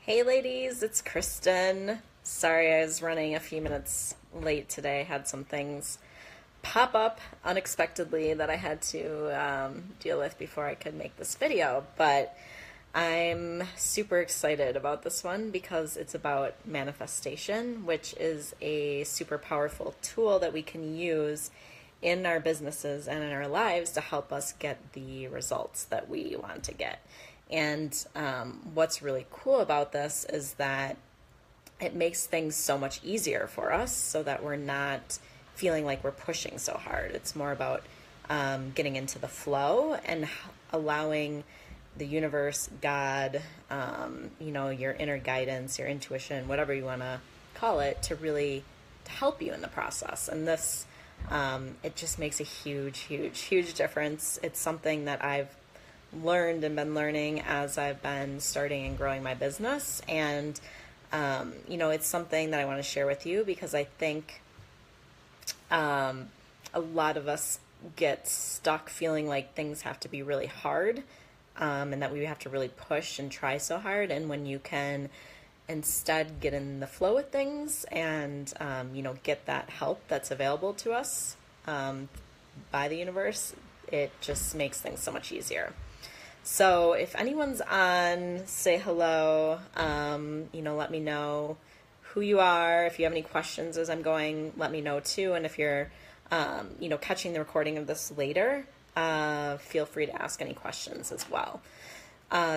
Hey ladies, it's Kristen. Sorry I was running a few minutes late today. Had some things pop up unexpectedly that I had to deal with before I could make this video. But I'm super excited about this one because it's about manifestation, which is a super powerful tool that we can use in our businesses and in our lives to help us get the results that we want to get. And what's really cool about this is that it makes things so much easier for us so that we're not feeling like we're pushing so hard. It's more about getting into the flow and allowing the universe, God, your inner guidance, your intuition, whatever you want to call it, to really to help you in the process. And this, it just makes a huge, huge, huge difference. It's something that I've learned and been learning as I've been starting and growing my business. And, it's something that I want to share with you because I think a lot of us get stuck feeling like things have to be really hard, and that we have to really push and try so hard. And when you can instead get in the flow with things and, get that help that's available to us by the universe, it just makes things so much easier. So if anyone's on, say hello, let me know who you are. If you have any questions as I'm going, let me know too. And if you're, catching the recording of this later, feel free to ask any questions as well.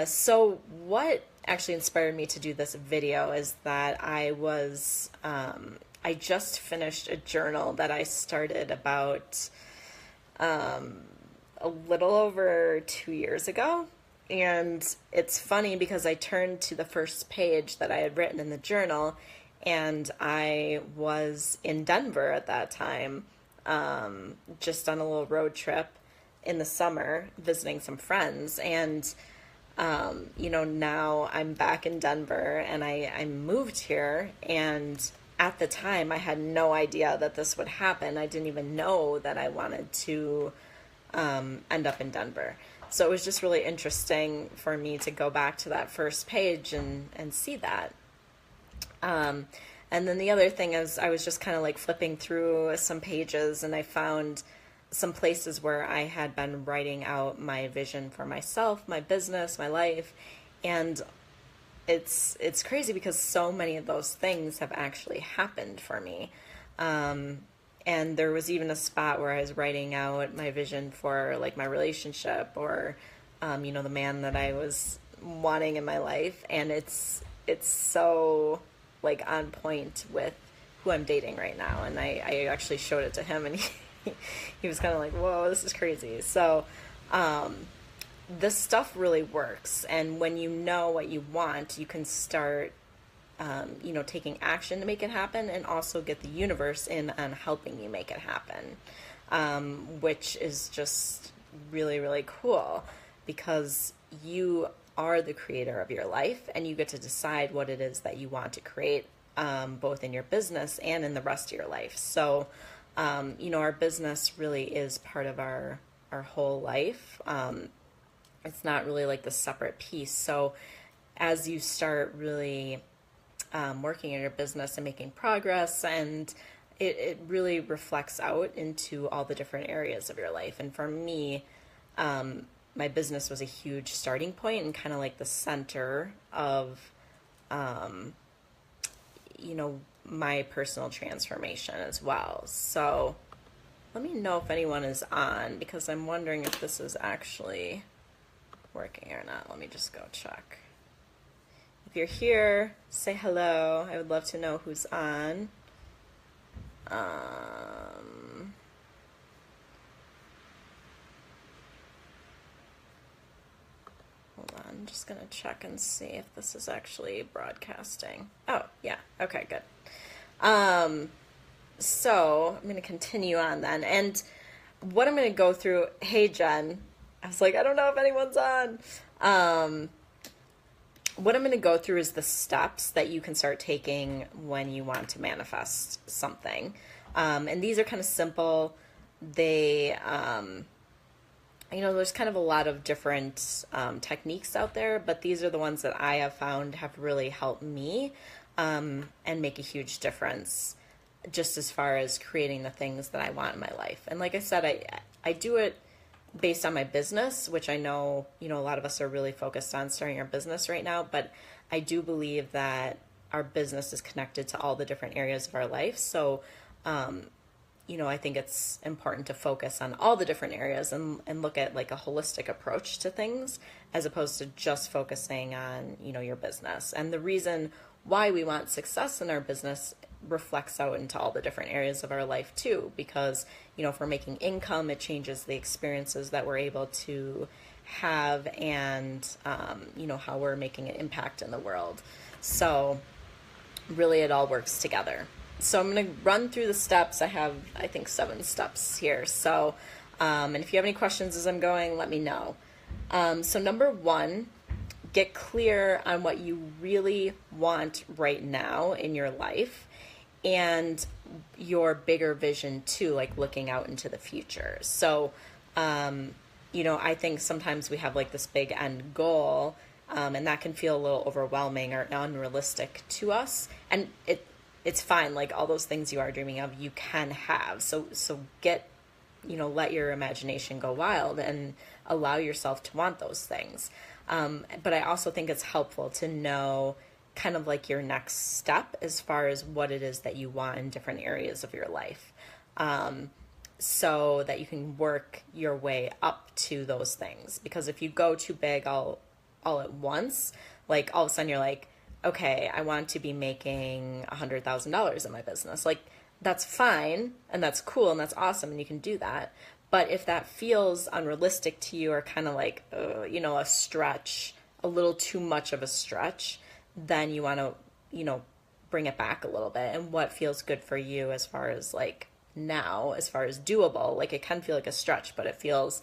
So what actually inspired me to do this video is that I just finished a journal that I started about, a little over 2 years ago. And it's funny because I turned to the first page that I had written in the journal, and I was in Denver at that time, just on a little road trip in the summer visiting some friends. And, now I'm back in Denver and I moved here. And at the time, I had no idea that this would happen. I didn't even know that I wanted to end up in Denver. So it was just really interesting for me to go back to that first page and see that. And then the other thing is I was just kind of like flipping through some pages, and I found some places where I had been writing out my vision for myself, my business, my life. And it's crazy because so many of those things have actually happened for me. And there was even a spot where I was writing out my vision for like my relationship or, the man that I was wanting in my life. And it's so like on point with who I'm dating right now. And I actually showed it to him, and he was kind of like, whoa, this is crazy. So, this stuff really works. And when you know what you want, you can start taking action to make it happen, and also get the universe in on helping you make it happen, which is just really, really cool because you are the creator of your life and you get to decide what it is that you want to create, both in your business and in the rest of your life. So, our business really is part of our whole life. It's not really like the separate piece. So as you start really working in your business and making progress, and it really reflects out into all the different areas of your life. And for me, my business was a huge starting point and kind of like the center of, my personal transformation as well. So let me know if anyone is on, because I'm wondering if this is actually working or not. Let me just go check. If you're here, say hello. I would love to know who's on. Hold on, I'm just gonna check and see if this is actually broadcasting. Oh, yeah. Okay, good. So I'm gonna continue on then. And what I'm gonna go through, hey Jen, I was like, I don't know if anyone's on. What I'm going to go through is the steps that you can start taking when you want to manifest something. And these are kind of simple. They, there's kind of a lot of different techniques out there, but these are the ones that I have found have really helped me and make a huge difference just as far as creating the things that I want in my life. And like I said, I do it based on my business, which I know, a lot of us are really focused on starting our business right now, but I do believe that our business is connected to all the different areas of our life. So, I think it's important to focus on all the different areas and look at like a holistic approach to things as opposed to just focusing on, your business. And the reason why we want success in our business reflects out into all the different areas of our life too, because, if we're making income, it changes the experiences that we're able to have and, how we're making an impact in the world. So really it all works together. So I'm going to run through the steps. I have, I think, 7 steps here. So, and if you have any questions as I'm going, let me know. So number 1, get clear on what you really want right now in your life and your bigger vision too, like looking out into the future. So, I think sometimes we have like this big end goal, and that can feel a little overwhelming or unrealistic to us. And it's fine. Like all those things you are dreaming of, you can have. So get, let your imagination go wild and allow yourself to want those things. But I also think it's helpful to know kind of like your next step as far as what it is that you want in different areas of your life. So that you can work your way up to those things. Because if you go too big all at once, like all of a sudden you're like, okay, I want to be making $100,000 in my business. Like that's fine and that's cool and that's awesome and you can do that. But if that feels unrealistic to you or kind of like, a stretch, a little too much of a stretch, then you want to, bring it back a little bit and what feels good for you as far as like now, as far as doable. Like it can feel like a stretch, but it feels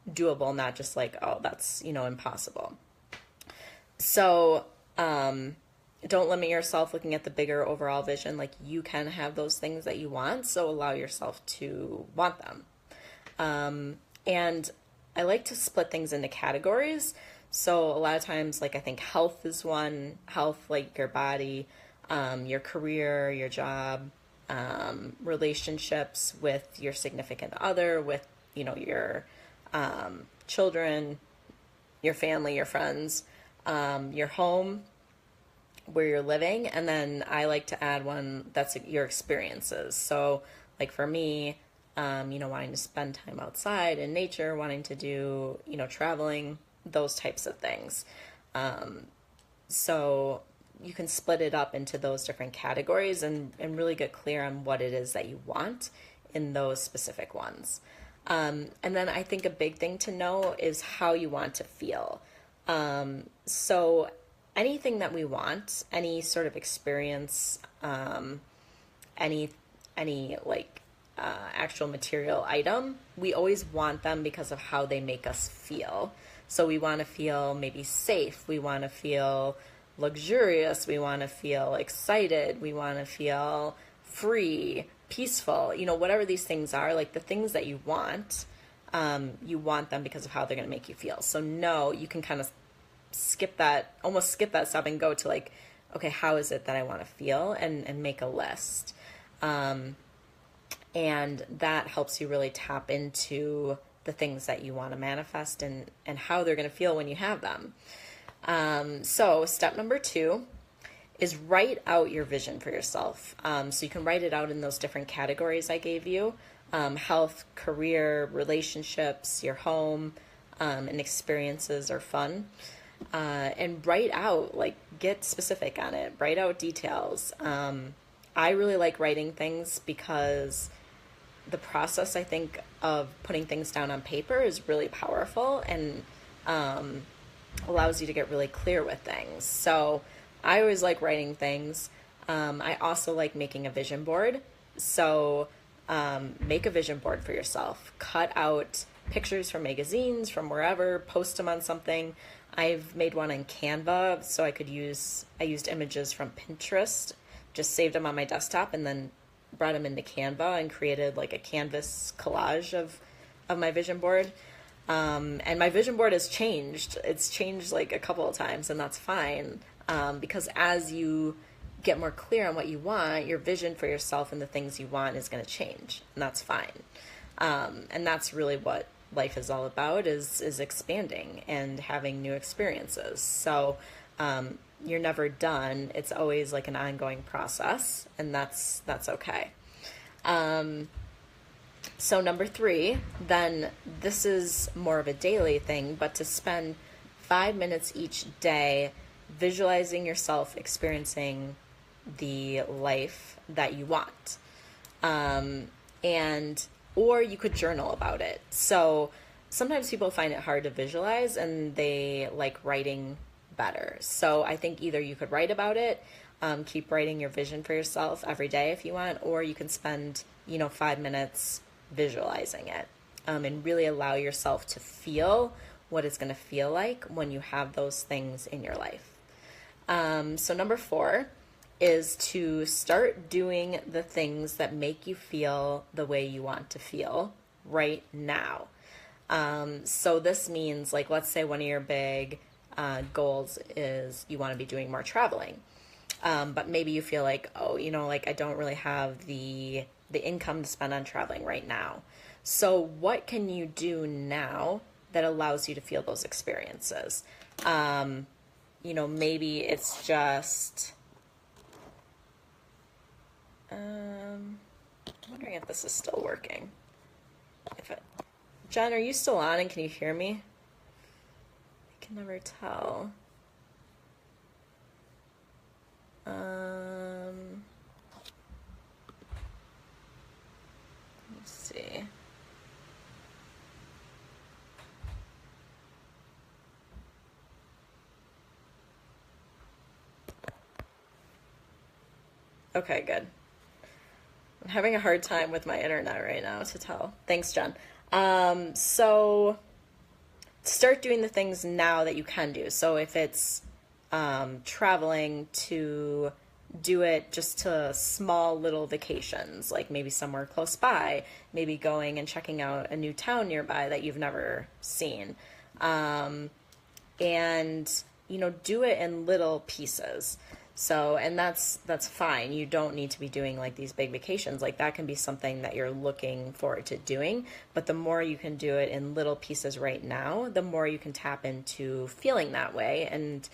doable, not just like, oh, that's, impossible. So, don't limit yourself looking at the bigger overall vision. Like you can have those things that you want, so allow yourself to want them. And I like to split things into categories. So a lot of times, like I think health is one. Health, like your body, your career, your job, relationships with your significant other, with, your children, your family, your friends, your home, where you're living. And then I like to add one that's your experiences. So like for me, wanting to spend time outside in nature, wanting to do, traveling, those types of things. So you can split it up into those different categories and really get clear on what it is that you want in those specific ones. And then I think a big thing to know is how you want to feel. So anything that we want, any sort of experience, any like actual material item, we always want them because of how they make us feel. So we want to feel maybe safe. We want to feel luxurious. We want to feel excited. We want to feel free, peaceful, whatever these things are, like the things that you want them because of how they're going to make you feel. So no, you can kind of almost skip that step and go to like, okay, how is it that I want to feel and make a list. And that helps you really tap into the things that you want to manifest and how they're going to feel when you have them. So step number 2 is write out your vision for yourself. So you can write it out in those different categories I gave you, health, career, relationships, your home, and experiences or fun. And write out, like get specific on it, write out details. I really like writing things because the process, I think, of putting things down on paper is really powerful and allows you to get really clear with things. So I always like writing things. I also like making a vision board. So make a vision board for yourself. Cut out pictures from magazines, from wherever, post them on something. I've made one in Canva, so I used images from Pinterest, just saved them on my desktop and then brought them into Canva and created like a canvas collage of my vision board. And my vision board has changed. It's changed like a couple of times, and that's fine. Because as you get more clear on what you want, your vision for yourself and the things you want is going to change, and that's fine. And that's really what life is all about, is expanding and having new experiences. So you're never done. It's always like an ongoing process, and that's okay. So number 3, then this is more of a daily thing, but to spend 5 minutes each day visualizing yourself experiencing the life that you want. Or you could journal about it. So sometimes people find it hard to visualize and they like writing better. So I think either you could write about it, keep writing your vision for yourself every day if you want, or you can spend, 5 minutes visualizing it, and really allow yourself to feel what it's going to feel like when you have those things in your life. So number 4 is to start doing the things that make you feel the way you want to feel right now. So this means, like, let's say one of your big goals is you want to be doing more traveling. But maybe you feel like, I don't really have the income to spend on traveling right now. So what can you do now that allows you to feel those experiences? Maybe it's just, I'm wondering if this is still working. Jen, are you still on and can you hear me? I can never tell. Let's see. Okay, good. I'm having a hard time with my internet right now to tell. Thanks, Jen. So start doing the things now that you can do. So if it's traveling, to do it just to small little vacations, like maybe somewhere close by, maybe going and checking out a new town nearby that you've never seen. And, do it in little pieces. So, and that's fine. You don't need to be doing like these big vacations. Like that can be something that you're looking forward to doing. But the more you can do it in little pieces right now, the more you can tap into feeling that way and,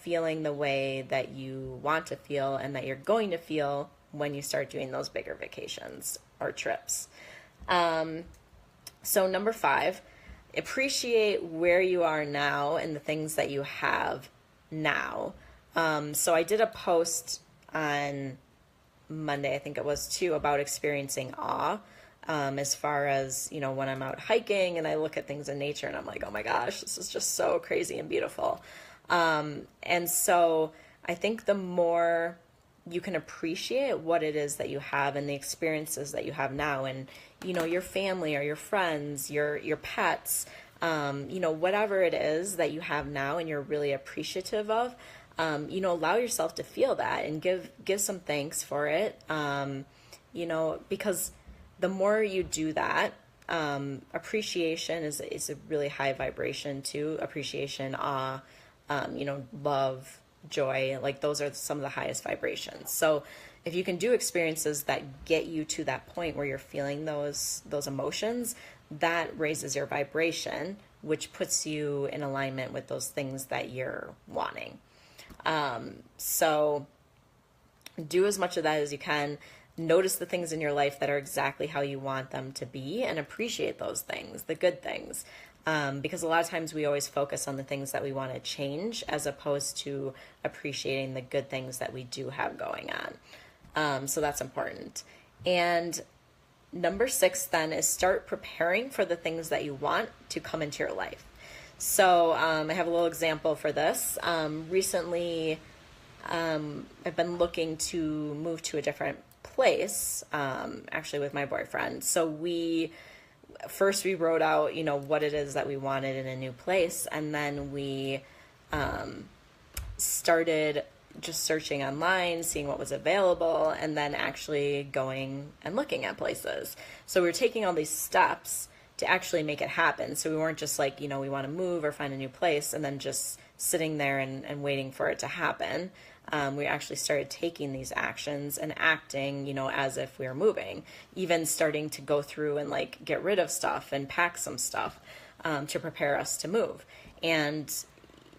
feeling the way that you want to feel and that you're going to feel when you start doing those bigger vacations or trips. So number 5, appreciate where you are now and the things that you have now. So I did a post on Monday, I think it was too, about experiencing awe, as far as, when I'm out hiking and I look at things in nature and I'm like, oh my gosh, this is just so crazy and beautiful. And so I think the more you can appreciate what it is that you have and the experiences that you have now, and, your family or your friends, your pets, whatever it is that you have now and you're really appreciative of, allow yourself to feel that and give some thanks for it. Because the more you do that, appreciation is a really high vibration too. Appreciation, awe, love, joy, like those are some of the highest vibrations. So if you can do experiences that get you to that point where you're feeling those emotions, that raises your vibration, which puts you in alignment with those things that you're wanting. So do as much of that as you can. Notice the things in your life that are exactly how you want them to be and appreciate those things, the good things. Because a lot of times we always focus on the things that we want to change as opposed to appreciating the good things that we do have going on. So that's important. And number 6 then is start preparing for the things that you want to come into your life. So I have a little example for this. Recently, I've been looking to move to a different place, actually with my boyfriend. So we wrote out, what it is that we wanted in a new place. And then we started just searching online, seeing what was available, and then actually going and looking at places. So we were taking all these steps to actually make it happen. So we weren't just like, we want to move or find a new place and then just sitting there and waiting for it to happen. We actually started taking these actions and acting, as if we were moving, even starting to go through and like get rid of stuff and pack some stuff to prepare us to move. And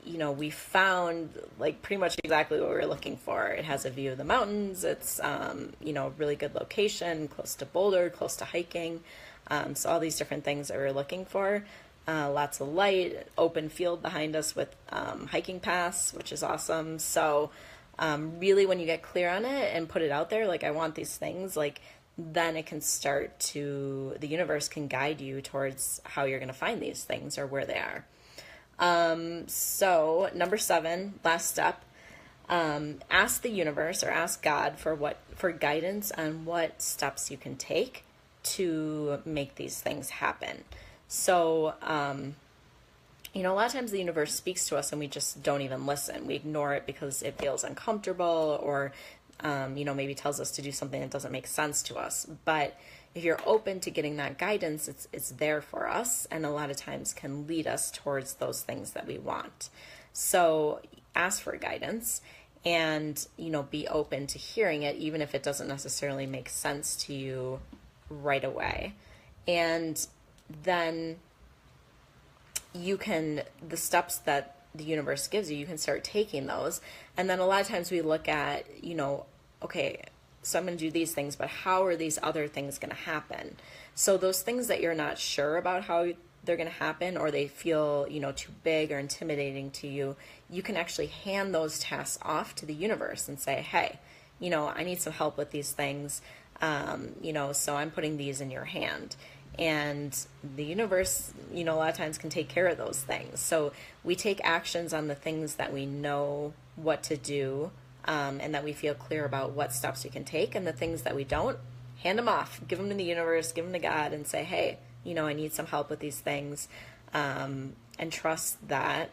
we found like pretty much exactly what we were looking for. It has a view of the mountains. It's, really good location, close to Boulder, close to hiking. So all these different things that we were looking for. Lots of light, open field behind us with hiking paths, which is awesome. So really when you get clear on it and put it out there, like I want these things, like then it can start to, the universe can guide you towards how you're going to find these things or where they are. So number 7, last step, ask the universe or ask God for guidance on what steps you can take to make these things happen. So, a lot of times the universe speaks to us and we just don't even listen. We ignore it because it feels uncomfortable or, maybe tells us to do something that doesn't make sense to us. But if you're open to getting that guidance, it's there for us and a lot of times can lead us towards those things that we want. So ask for guidance and, be open to hearing it, even if it doesn't necessarily make sense to you right away. And then the steps that the universe gives you can start taking those. And then a lot of times we look at, okay, so I'm going to do these things, but how are these other things going to happen? So those things that you're not sure about how they're going to happen, or they feel, too big or intimidating to you, you can actually hand those tasks off to the universe and say, hey, I need some help with these things. So I'm putting these in your hand. And the universe, a lot of times can take care of those things. So we take actions on the things that we know what to do, and that we feel clear about what steps we can take, and the things that we don't, hand them off, give them to the universe, give them to God, and say, hey, I need some help with these things, and trust that,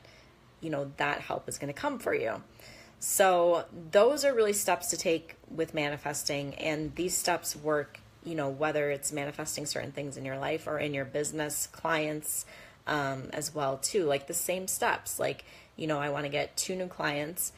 that help is going to come for you. So those are really steps to take with manifesting, and these steps work, whether it's manifesting certain things in your life or in your business, clients, as well too, like the same steps, like, I want to get 2 new clients,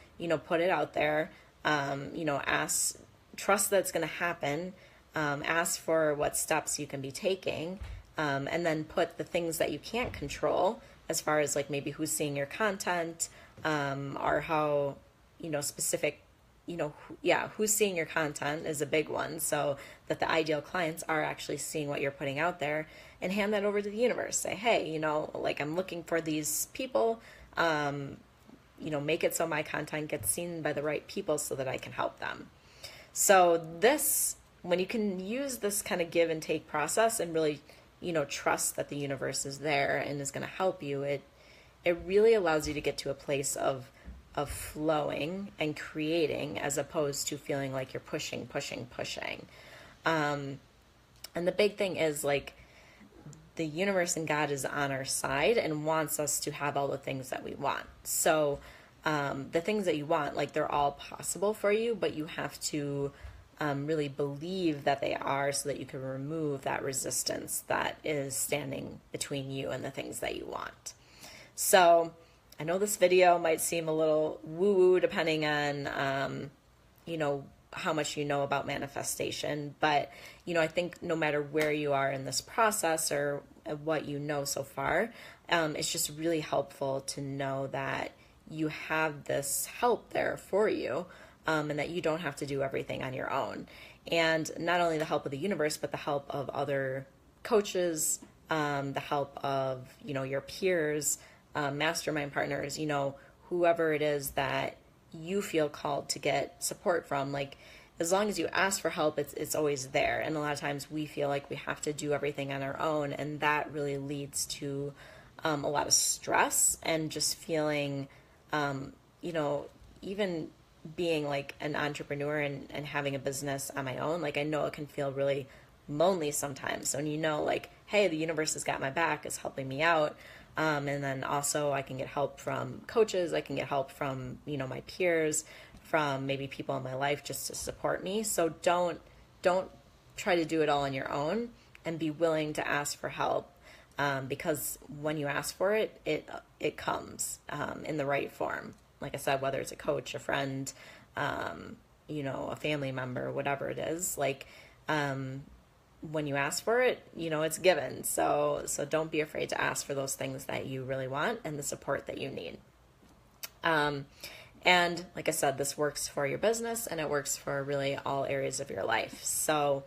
put it out there, trust that it's going to happen, ask for what steps you can be taking, and then put the things that you can't control as far as like maybe who's seeing your content, or how, specific, who's seeing your content is a big one. So that the ideal clients are actually seeing what you're putting out there, and hand that over to the universe. Say, hey, like I'm looking for these people, make it so my content gets seen by the right people so that I can help them. So when you can use this kind of give and take process and really, trust that the universe is there and is going to help you, it really allows you to get to a place of flowing and creating, as opposed to feeling like you're pushing. And the big thing is like the universe and God is on our side and wants us to have all the things that we want. So the things that you want, like they're all possible for you, but you have to really believe that they are, so that you can remove that resistance that is standing between you and the things that you want. So I know this video might seem a little woo-woo depending on, how much you know about manifestation, but, I think no matter where you are in this process or what you know so far, it's just really helpful to know that you have this help there for you, and that you don't have to do everything on your own. And not only the help of the universe, but the help of other coaches, the help of, your peers, mastermind partners, whoever it is that you feel called to get support from. Like, as long as you ask for help, it's always there. And a lot of times we feel like we have to do everything on our own, and that really leads to a lot of stress and just feeling, even being like an entrepreneur and having a business on my own, like I know it can feel really lonely sometimes. So when like, hey, the universe has got my back, is helping me out. And then also I can get help from coaches. I can get help from, my peers, from maybe people in my life just to support me. So don't try to do it all on your own, and be willing to ask for help. because when you ask for it, it comes in the right form. Like I said, whether it's a coach, a friend, a family member, whatever it is, like when you ask for it, it's given. So don't be afraid to ask for those things that you really want and the support that you need. And like I said, this works for your business and it works for really all areas of your life. So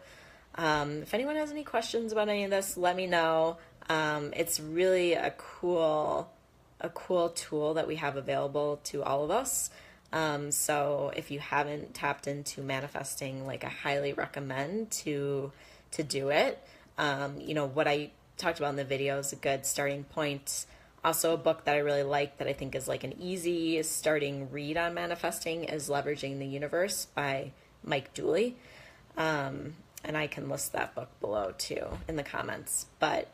if anyone has any questions about any of this, let me know. It's really a cool tool that we have available to all of us. So if you haven't tapped into manifesting, like I highly recommend to do it. What I talked about in the video is a good starting point. Also, a book that I really like that I think is like an easy starting read on manifesting is Leveraging the Universe by Mike Dooley. And I can list that book below too in the comments. But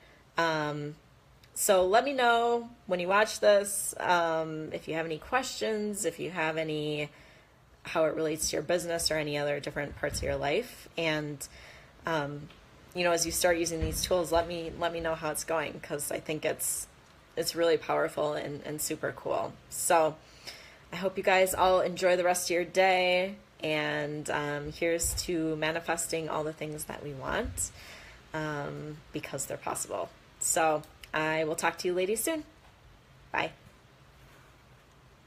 so let me know when you watch this, if you have any questions, if you have how it relates to your business or any other different parts of your life. And, as you start using these tools, let me know how it's going, because I think it's really powerful and super cool. So I hope you guys all enjoy the rest of your day. And here's to manifesting all the things that we want, because they're possible. So I will talk to you ladies soon. Bye.